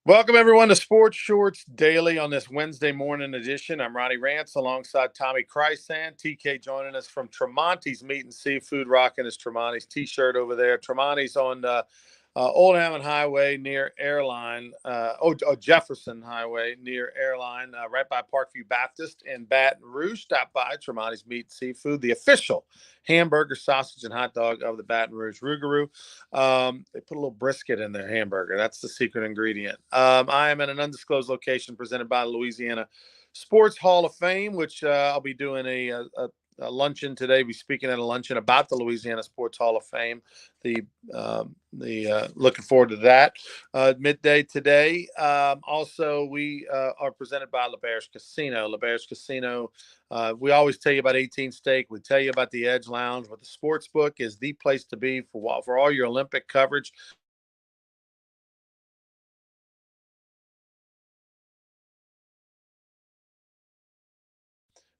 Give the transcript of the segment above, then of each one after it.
Welcome, everyone, to Sports Shorts Daily on this Wednesday morning edition. I'm Ronnie Rance alongside Tommy Krysan. TK joining us from Tremonti's Meat and Seafood, rocking his Tremonti's T-shirt over there. Tremonti's on Old Hammond Highway near Airline, Jefferson Highway near Airline, right by Parkview Baptist in Baton Rouge. Stop by Tremonti's Meat and Seafood, the official hamburger, sausage, and hot dog of the Baton Rouge Rougarou. They put a little brisket in their hamburger. That's the secret ingredient. I am at an undisclosed location presented by the Louisiana Sports Hall of Fame, which I'll be doing a luncheon today. Be speaking at a luncheon about the Louisiana Sports Hall of Fame. Looking forward to that midday today. Also, we are presented by LaBerge Casino. LaBerge Casino. We always tell you about 18 Steak. We tell you about the Edge Lounge, but the sports book is the place to be for all your Olympic coverage.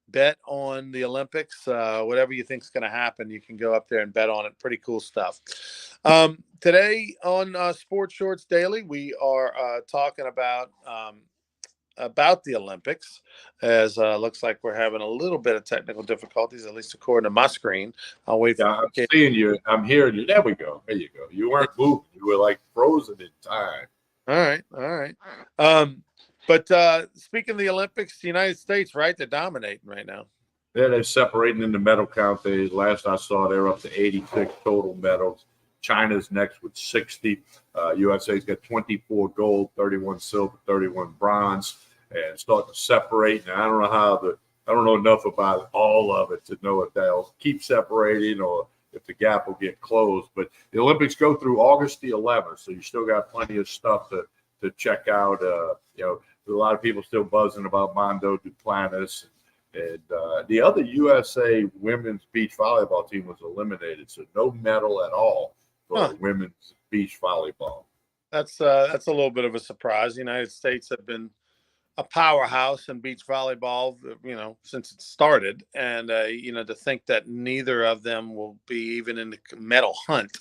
Bet on the Olympics. Whatever you think is going to happen, you can go up there and bet on it. Pretty cool stuff. Today on Sports Shorts Daily, we are talking about the Olympics, as looks like we're having a little bit of technical difficulties, at least according to my screen. I'll wait. Yeah, I'm seeing you. I'm hearing you. There we go. There you go. You weren't moving. You were like frozen in time. All right. But speaking of the Olympics, the United States, right? They're dominating right now. Yeah, they're separating in the medal count. Last I saw, they're up to 86 total medals. China's next with 60. USA's got 24 gold, 31 silver, 31 bronze, and starting to separate. And I don't know enough about all of it to know if they'll keep separating or if the gap will get closed. But the Olympics go through August the 11th, so you still got plenty of stuff to check out. A lot of people still buzzing about Mondo Duplantis. And the other USA women's beach volleyball team was eliminated, so no medal at all for women's beach volleyball. That's a little bit of a surprise. The United States have been a powerhouse in beach volleyball, since it started. And, to think that neither of them will be even in the medal hunt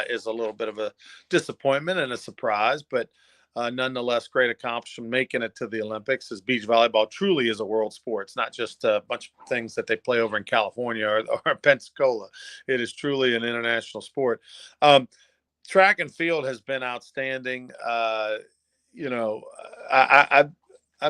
is a little bit of a disappointment and a surprise. But nonetheless, great accomplishment making it to the Olympics, as beach volleyball truly is a world sport. It's not just a bunch of things that they play over in California or Pensacola. It is truly an international sport. Track and field has been outstanding. I've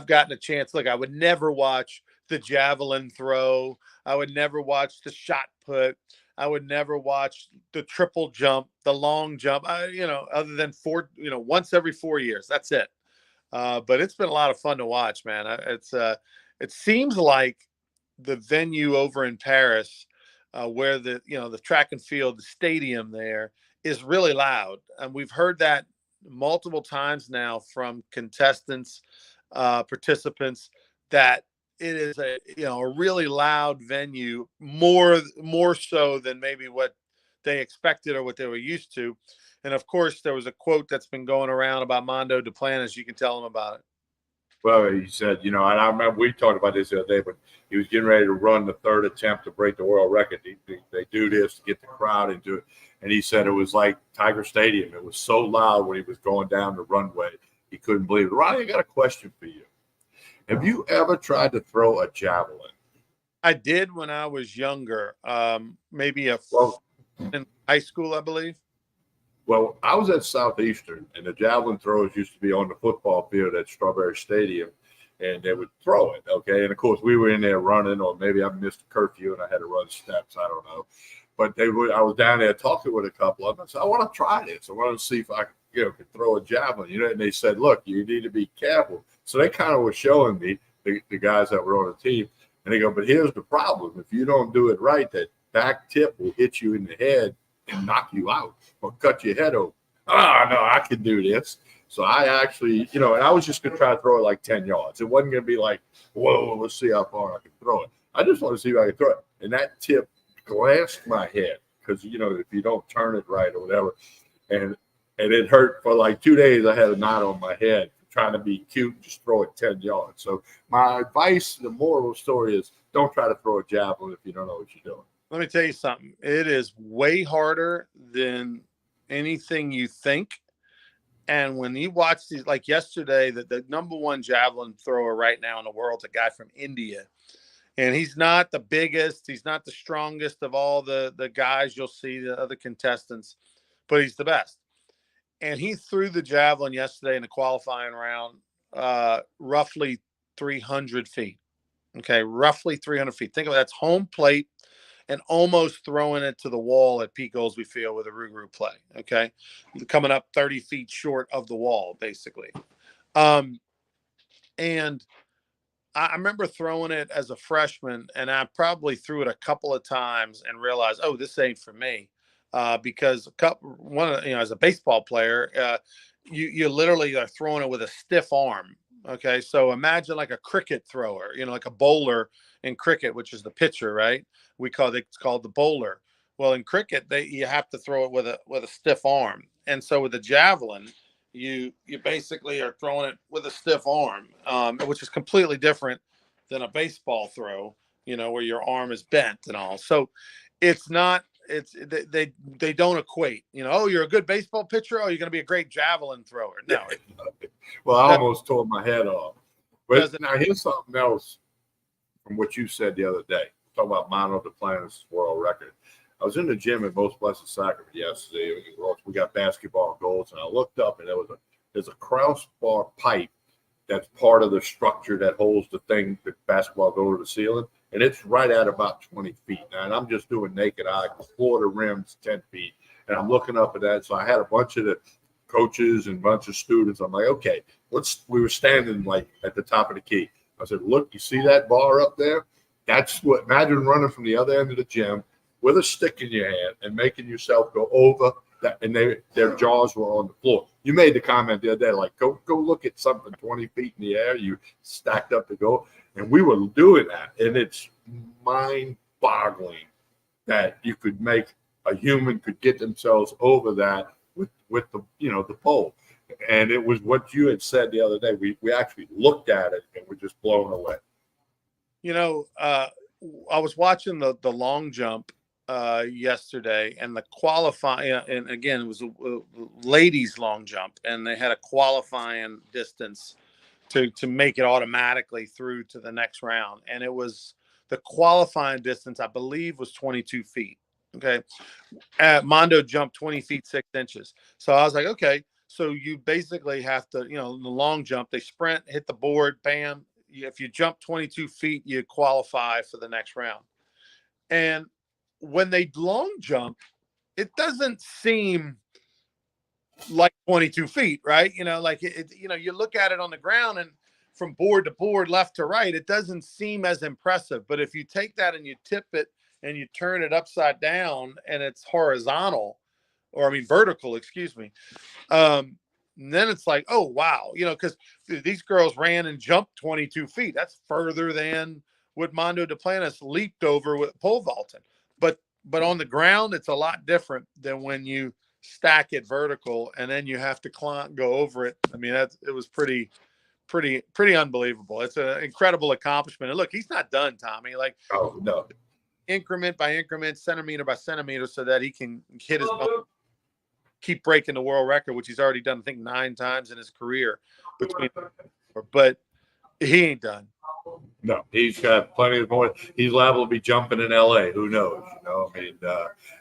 gotten a chance. Look, I would never watch the javelin throw. I would never watch the shot put. I would never watch the triple jump, the long jump, other than once every 4 years. That's it. But it's been a lot of fun to watch, man. It seems like the venue over in Paris, where the track and field, the stadium there is really loud. And we've heard that multiple times now from contestants, participants, that it is a really loud venue, more so than maybe what they expected or what they were used to. And of course, there was a quote that's been going around about Mondo Duplantis. You can tell them about it. Well, he said, and I remember we talked about this the other day, but he was getting ready to run the third attempt to break the world record. They do this to get the crowd into it. And he said it was like Tiger Stadium. It was so loud when he was going down the runway. He couldn't believe it. Ronnie, I got a question for you. Have you ever tried to throw a javelin? I did when I was younger, maybe in high school, I believe. Well, I was at Southeastern, and the javelin throwers used to be on the football field at Strawberry Stadium, and they would throw it, okay? And, of course, we were in there running, or maybe I missed a curfew and I had to run steps. I don't know. But I was down there talking with a couple of them. I said, I want to try this. I want to see if I could throw a javelin. And they said, look, you need to be careful. So they kind of were showing me, the guys that were on the team, and they go, but here's the problem. If you don't do it right, that back tip will hit you in the head and knock you out or cut your head open. Oh, no, I can do this. So I actually, and I was just going to try to throw it like 10 yards. It wasn't going to be like, whoa, let's see how far I can throw it. I just want to see if I can throw it. And that tip glanced my head because, if you don't turn it right or whatever. And it hurt for like 2 days. I had a knot on my head trying to be cute, just throw it 10 yards. So my advice, the moral of the story is don't try to throw a javelin if you don't know what you're doing. Let me tell you something. It is way harder than anything you think. And when you watch these, like yesterday, the number one javelin thrower right now in the world is a guy from India. And he's not the biggest, he's not the strongest of all the guys you'll see, the other contestants, but he's the best. And he threw the javelin yesterday in the qualifying round, roughly 300 feet. Okay, roughly 300 feet. Think of it, that's home plate and almost throwing it to the wall at Pete Goolsby Field with a Rougarou play. Okay, coming up 30 feet short of the wall, basically. And I remember throwing it as a freshman, and I probably threw it a couple of times and realized, oh, this ain't for me, because as a baseball player, you literally are throwing it with a stiff arm. Okay, so imagine like a cricket thrower, like a bowler in cricket, which is the pitcher, right? It's called the bowler. Well, in cricket, you have to throw it with a stiff arm, and so with the javelin, you basically are throwing it with a stiff arm, which is completely different than a baseball throw, where your arm is bent and all. So they don't equate. Oh, you're a good baseball pitcher. Oh, you're going to be a great javelin thrower. No. Well, I almost tore my head off. But now here's something else from what you said the other day. Talking about Mano Duplantis' world record. I was in the gym at Most Blessed Sacrament yesterday. We got basketball goals, and I looked up, and there's a crossbar pipe that's part of the structure that holds the basketball go to the ceiling, and it's right at about 20 feet. Now, and I'm just doing naked eye, floor to rim's 10 feet, and I'm looking up at that. So I had a bunch of the coaches and a bunch of students. I'm like, okay, we were standing like at the top of the key. I said, look, you see that bar up there? Imagine running from the other end of the gym with a stick in your hand and making yourself go over that, and their jaws were on the floor. You made the comment the other day, like, go look at something 20 feet in the air, you stacked up to go. And we were doing that, and it's mind-boggling that a human could get themselves over that with the pole. And it was what you had said the other day. We actually looked at it and we're just blown away. I was watching the long jump yesterday, and the qualifying, and again, it was a ladies long jump, and they had a qualifying distance to make it automatically through to the next round. And it was the qualifying distance, I believe, was 22 feet. Okay. Mondo jumped 20 feet, 6 inches. So I was like, okay, so you basically have to, the long jump, they sprint, hit the board, bam. If you jump 22 feet, you qualify for the next round. And when they long jump, it doesn't seem like 22 feet, right? Like you look at it on the ground, and from board to board, left to right, it doesn't seem as impressive. But if you take that and you tip it and you turn it upside down and it's horizontal, vertical, excuse me. Then it's like, oh, wow. Because these girls ran and jumped 22 feet. That's further than what Mano Duplantis leaped over with pole vaulting. But on the ground, it's a lot different than when you stack it vertical and then you have to go over it. It was pretty unbelievable. It's an incredible accomplishment. And look, he's not done, Tommy. Like, oh no, increment by increment, centimeter by centimeter, so that he can hit his keep breaking the world record, which he's already done, I think, 9 times in his career. But he ain't done. No, he's got plenty of more. He's liable to be jumping in L.A. Who knows?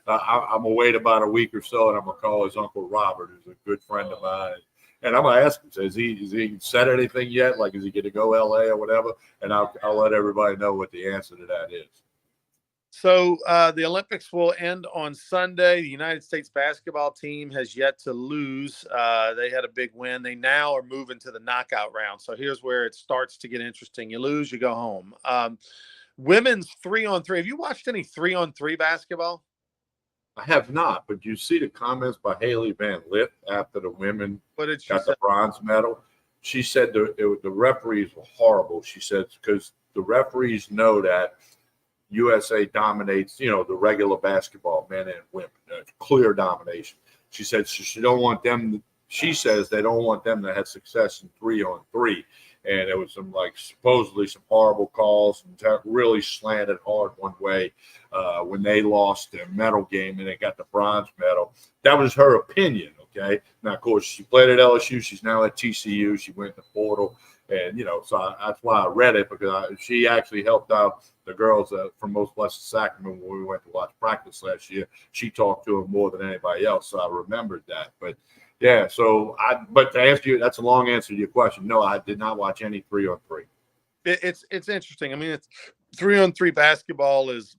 I'm gonna wait about a week or so, and I'm gonna call his Uncle Robert, who's a good friend of mine, and I'm gonna ask him, has he said anything yet? Like, is he gonna go L.A. or whatever? And I'll let everybody know what the answer to that is. So the Olympics will end on Sunday. The United States basketball team has yet to lose. They had a big win. They now are moving to the knockout round. So here's where it starts to get interesting. You lose, you go home. Women's 3-on-3. Have you watched any 3-on-3 basketball? I have not, but you see the comments by Haley Van Lith after the women got the bronze medal. She said the referees were horrible. She said because the referees know that USA dominates, the regular basketball, men and women, clear domination. She said she don't want them. She says they don't want them to have success in 3-on-3. And there was supposedly some horrible calls and really slanted hard one way when they lost their medal game and they got the bronze medal. That was her opinion, Okay. Now, of course, she played at LSU. She's now at TCU. She went in the portal. And, so that's why I read it, because she actually helped out the girls from Most Blessed Sacrament when we went to watch practice last year. She talked to them more than anybody else. So I remembered that. But, yeah, but to answer you, that's a long answer to your question. No, I did not watch any 3-on-3. It's interesting. I mean, it's 3-on-3 basketball is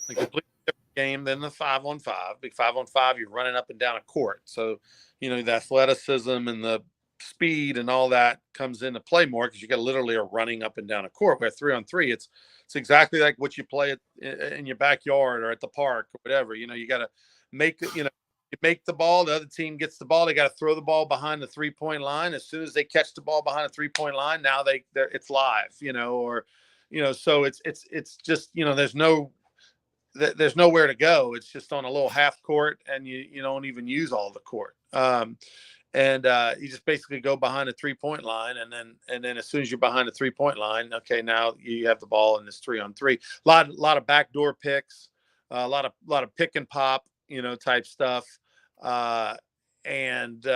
a completely different game than the 5-on-5. Big 5-on-5, you're running up and down a court. So, the athleticism and the speed and all that comes into play more, because you got literally a running up and down a court. Where 3-on-3, it's exactly like what you play in your backyard or at the park or whatever. You got to make you make the ball, the other team gets the ball, they got to throw the ball behind the 3-point line. As soon as they catch the ball behind the 3-point line, now it's live, so it's just, there's nowhere to go. It's just on a little half court, and you don't even use all the court. And you just basically go behind the 3-point line, and then as soon as you're behind the 3-point line, okay, now you have the ball in this 3-on-3. A lot of backdoor picks, a lot of pick and pop, type stuff. It's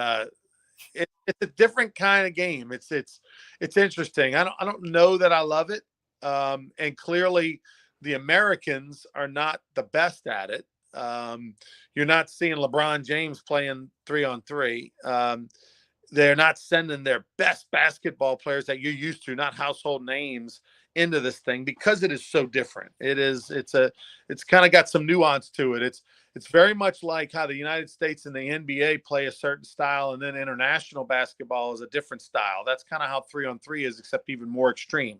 a different kind of game. It's interesting. I don't know that I love it. And clearly the Americans are not the best at it. You're not seeing LeBron James playing 3-on-3. They're not sending their best basketball players that you're used to, not household names, into this thing, because it is so different. It's kind of got some nuance to it. It's very much like how the United States and the NBA play a certain style, and then international basketball is a different style. That's kind of how 3-on-3 is, except even more extreme.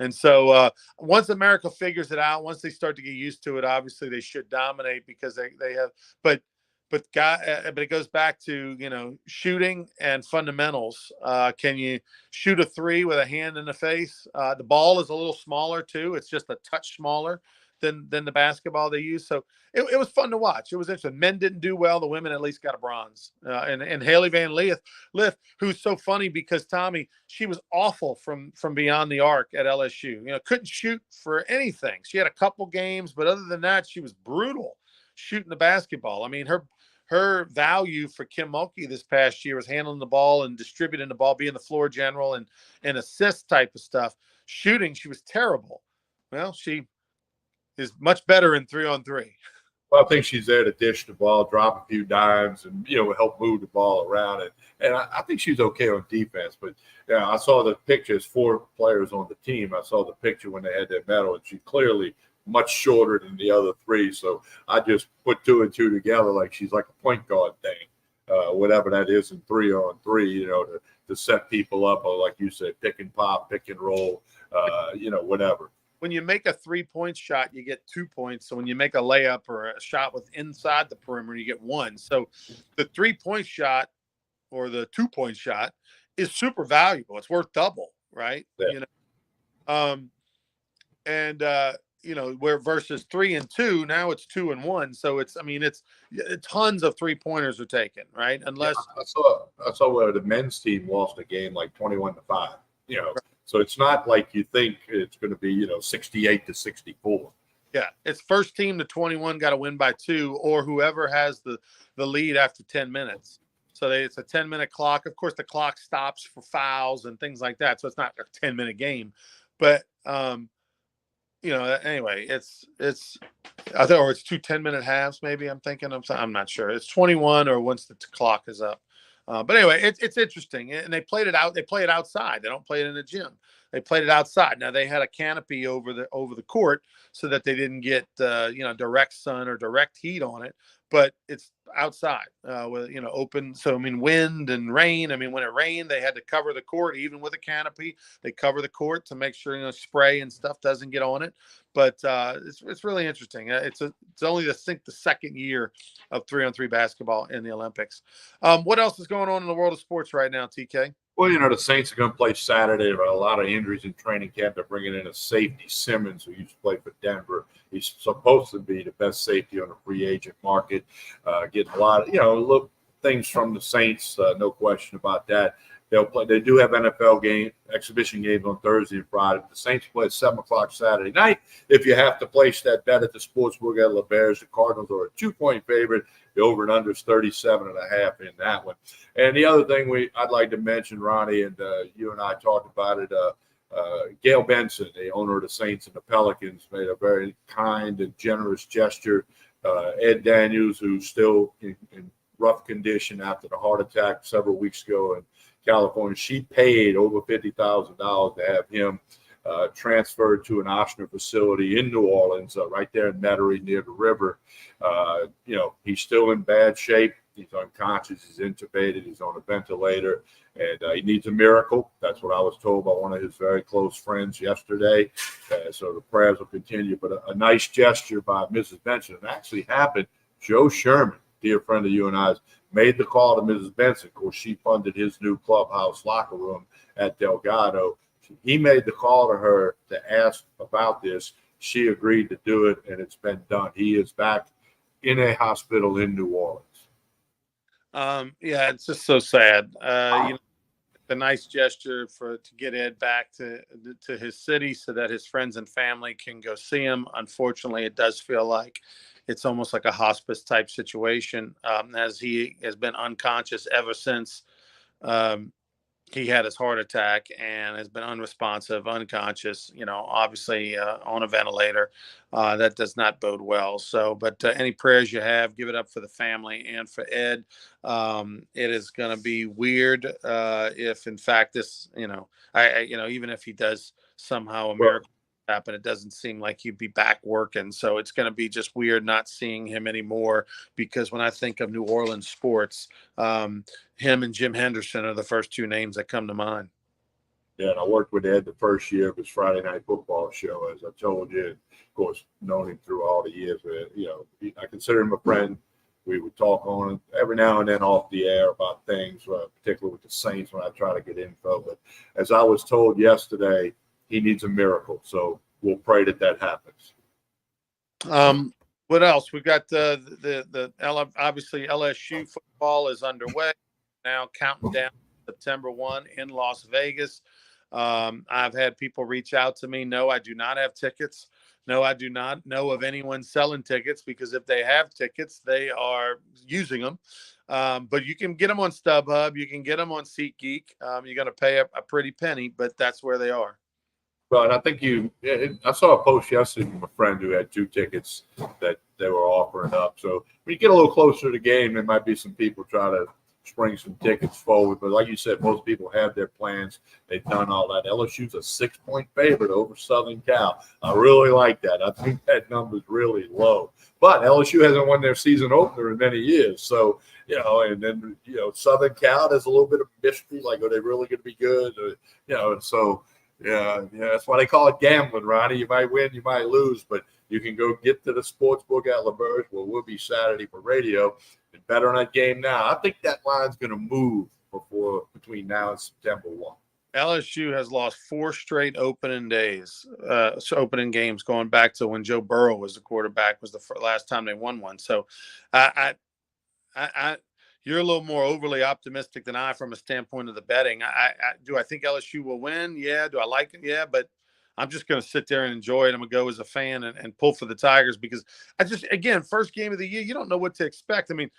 And so once America figures it out, once they start to get used to it, obviously they should dominate, because they have. But it goes back to shooting and fundamentals. Can you shoot a 3 with a hand in the face? The ball is a little smaller too. It's just a touch smaller than the basketball they use. So it was fun to watch. It was interesting. Men didn't do well. The women at least got a bronze. And Haley Van Lith, who's so funny, because Tommy, she was awful from beyond the arc at LSU. Couldn't shoot for anything. She had a couple games, but other than that, she was brutal shooting the basketball. I mean, her value for Kim Mulkey this past year was handling the ball and distributing the ball, being the floor general and assist type of stuff. Shooting, she was terrible. Well, she is much better in 3-on-3. Well, I think she's there to dish the ball, drop a few dimes, and help move the ball around. And I think she's okay on defense. But yeah, I saw the pictures, 4 players on the team. I saw the picture when they had their medal, and she clearly much shorter than the other 3. So I just put 2 and 2 together, like she's like a point guard thing, whatever that is in 3-on-3. To set people up, or like you said, pick and pop, pick and roll, whatever. When you make a 3-point shot, you get 2 points. So when you make a layup or a shot with inside the perimeter, you get 1. So the 3-point shot or the 2-point shot is super valuable. It's worth double, right? Yeah. Where versus 3 and 2, now it's 2 and 1. So it's tons of 3-pointers are taken, right? Unless I saw where the men's team lost a game like 21-5. Right. So it's not like you think it's going to be 68-64. Yeah, it's first team to 21 got to win by 2, or whoever has the lead after 10 minutes. So it's a 10-minute clock. Of course, the clock stops for fouls and things like that. So it's not a 10-minute game, but anyway, it's I thought, or it's 2 10-minute halves. Maybe I'm not sure. It's 21 or once the clock is up. But anyway, it's interesting, and they played it out. They play it outside. They don't play it in the gym. They played it outside. Now they had a canopy over the court so that they didn't get direct sun or direct heat on it. But it's outside with open. So wind and rain. When it rained, they had to cover the court even with a canopy. They cover the court to make sure spray and stuff doesn't get on it. But it's really interesting. It's only I think the second year of 3-on-3 basketball in the Olympics. What else is going on in the world of sports right now, TK? Well, the Saints are going to play Saturday. There are a lot of injuries in training camp. They're bringing in a safety, Simmons, who used to play for Denver. He's supposed to be the best safety on the free agent market. Getting a lot of, things from the Saints, no question about that. They'll play. They do have NFL exhibition games on Thursday and Friday. The Saints play at 7:00 Saturday night. If you have to place that bet at the sportsbook at LeBear's, the Cardinals are a 2-point favorite. The over and under is 37.5 in that one. And the other thing I'd like to mention, Ronnie, and you and I talked about it. Gail Benson, the owner of the Saints and the Pelicans, made a very kind and generous gesture. Ed Daniels, who's still in rough condition after the heart attack several weeks ago in California, she paid over $50,000 to have him transferred to an Ochsner facility in New Orleans, right there in Metairie near the river. He's still in bad shape. He's unconscious. He's intubated. He's on a ventilator, and he needs a miracle. That's what I was told by one of his very close friends yesterday. So the prayers will continue. But a nice gesture by Mrs. Benson. It actually happened. Joe Sherman, dear friend of you and I's, made the call to Mrs. Benson. Of course, she funded his new clubhouse locker room at Delgado. He made the call to her to ask about this. She agreed to do it, and it's been done. He is back in a hospital in New Orleans. Yeah, it's just so sad. The nice gesture to get Ed back to his city so that his friends and family can go see him. Unfortunately, it does feel like it's almost like a hospice type situation, as he has been unconscious ever since he had his heart attack and has been unresponsive, unconscious, obviously on a ventilator. That does not bode well. So, but any prayers you have, give it up for the family and for Ed. It is going to be weird if, in fact, this, even if he does somehow a miracle happen, it doesn't seem like he'd be back working. So it's going to be just weird not seeing him anymore, because when I think of New Orleans sports, him and Jim Henderson are the first two names that come to mind. Yeah, and I worked with Ed the first year of his Friday Night Football show, as I told you. Of course, known him through all the years. I consider him a friend. We would talk on it every now and then off the air about things, particularly with the Saints when I try to get info. But as I was told yesterday, he needs a miracle. So we'll pray that happens. What else? We've got obviously LSU football is underway now, counting down September 1 in Las Vegas. I've had people reach out to me. No, I do not have tickets. No, I do not know of anyone selling tickets, because if they have tickets, they are using them. But you can get them on StubHub. You can get them on SeatGeek. You're going to pay a pretty penny, but that's where they are. Well, and I think I saw a post yesterday from a friend who had 2 tickets that they were offering up. So when you get a little closer to the game, there might be some people try to spring some tickets forward. But like you said, most people have their plans. They've done all that. LSU's a 6-point favorite over Southern Cal. I really like that. I think that number's really low. But LSU hasn't won their season opener in many years. So, and then, Southern Cal, there's a little bit of mystery. Like, are they really going to be good? So – Yeah, that's why they call it gambling, Ronnie. You might win, you might lose, but you can go get to the sports book at LeBear's, where we'll be Saturday for radio, and bet on that game now. I think that line's going to move between now and September 1. LSU has lost 4 straight opening games, going back to when Joe Burrow was the quarterback, was the last time they won one. So you're a little more overly optimistic than I from a standpoint of the betting. Do I think LSU will win? Yeah. Do I like it? Yeah. But I'm just going to sit there and enjoy it. I'm going to go as a fan and pull for the Tigers, because first game of the year, you don't know what to expect. I mean,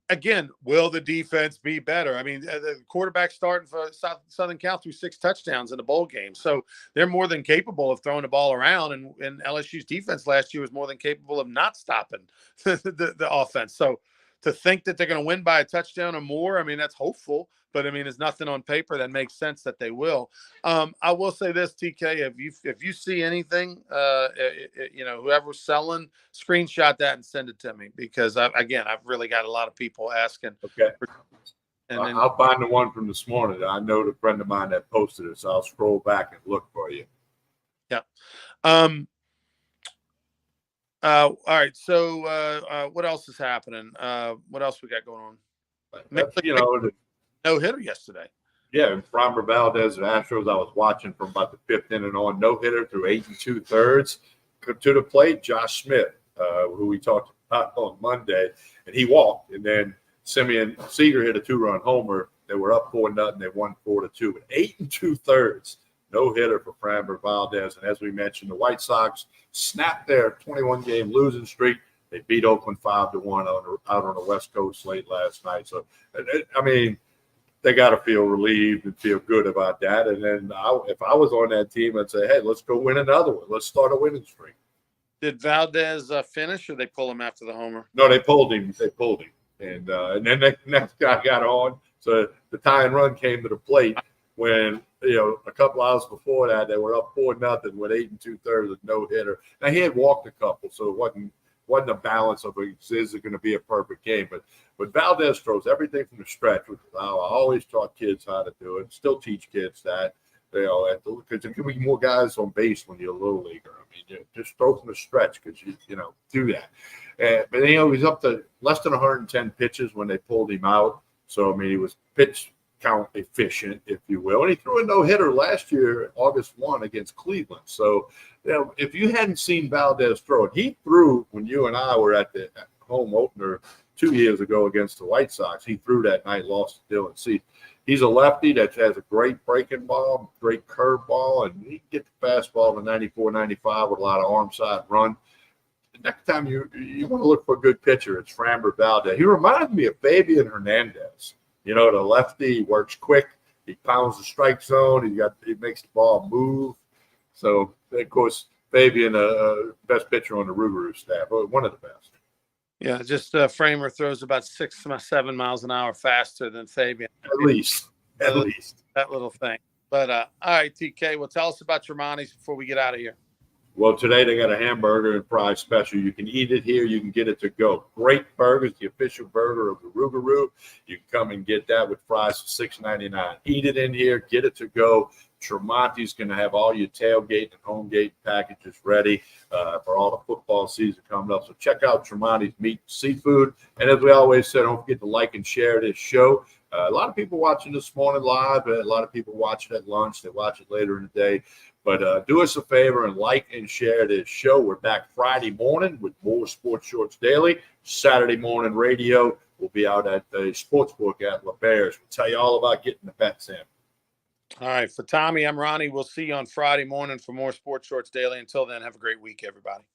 again, will the defense be better? I mean, the quarterback starting for Southern Cal threw 6 touchdowns in the bowl game. So they're more than capable of throwing the ball around. And LSU's defense last year was more than capable of not stopping the offense. So to think that they're going to win by a touchdown or more, I mean, that's hopeful. But, I mean, there's nothing on paper that makes sense that they will. I will say this, TK, if you see anything, whoever's selling, screenshot that and send it to me, because, I've really got a lot of people asking. Okay. I'll find the one from this morning. I know the friend of mine that posted it, so I'll scroll back and look for you. Yeah. All right. So what else is happening? What else we got going on? No hitter yesterday. Yeah, Framber Valdez and Astros. I was watching from about the 5th inning on, no hitter through 8 2/3. To the plate, Josh Smith, who we talked about on Monday, and he walked. And then Simeon Seager hit a 2-run homer They were up 4-0. They won 4-2. But 8 2/3, no hitter for Framber Valdez. And as we mentioned, the White Sox snapped their 21-game losing streak. They beat Oakland 5-1 out on the West Coast late last night. So, I mean, they got to feel relieved and feel good about that. And then if I was on that team, I'd say, hey, let's go win another one. Let's start a winning streak. Did Valdez finish, or they pull him after the homer? No, they pulled him. And then the next guy got on. So the tying run came to the plate when, a couple hours before that, they were up 4-0 with 8 2/3 with no hitter. Now, he had walked a couple, so it wasn't a balance of is it going to be a perfect game. But Valdez throws everything from the stretch, which I always taught kids how to do it. Still teach kids that. Because there can be more guys on base when you're a little leaguer. I mean, you just throw from the stretch because you do that. But he's up to less than 110 pitches when they pulled him out. So I mean, he was pitch count efficient, if you will. And he threw a no-hitter last year, August 1 against Cleveland. So if you hadn't seen Valdez throw it, he threw when you and I were at the home opener 2 years ago against the White Sox. He threw that night, lost to Dylan Cease. He's a lefty that has a great breaking ball, great curve ball, and he can get the fastball to 94, 95 with a lot of arm side run. The next time you want to look for a good pitcher, it's Framber Valdez. He reminds me of Fabian Hernandez. The lefty works quick. He pounds the strike zone. He makes the ball move. So, of course, Fabian, best pitcher on the Rougarou staff, one of the best. Yeah, just Framer throws about 6-7 miles an hour faster than Fabian. At least. That little thing. But all right, TK, well, tell us about Tremonti's before we get out of here. Well, today they got a hamburger and fries special. You can eat it here. You can get it to go. Great burgers, the official burger of the Rougarou. You can come and get that with fries for $6.99. Eat it in here. Get it to go. Tremonti's going to have all your tailgate and home gate packages ready for all the football season coming up. So check out Tremonti's Meat and Seafood. And as we always say, don't forget to like and share this show. A lot of people watching this morning live. A lot of people watch it at lunch. They watch it later in the day. But do us a favor and like and share this show. We're back Friday morning with more Sports Shorts Daily. Saturday morning radio. We'll be out at the sportsbook at LeBear's. We'll tell you all about getting the bets in. All right. For Tommy, I'm Ronnie. We'll see you on Friday morning for more Sports Shorts Daily. Until then, have a great week, everybody.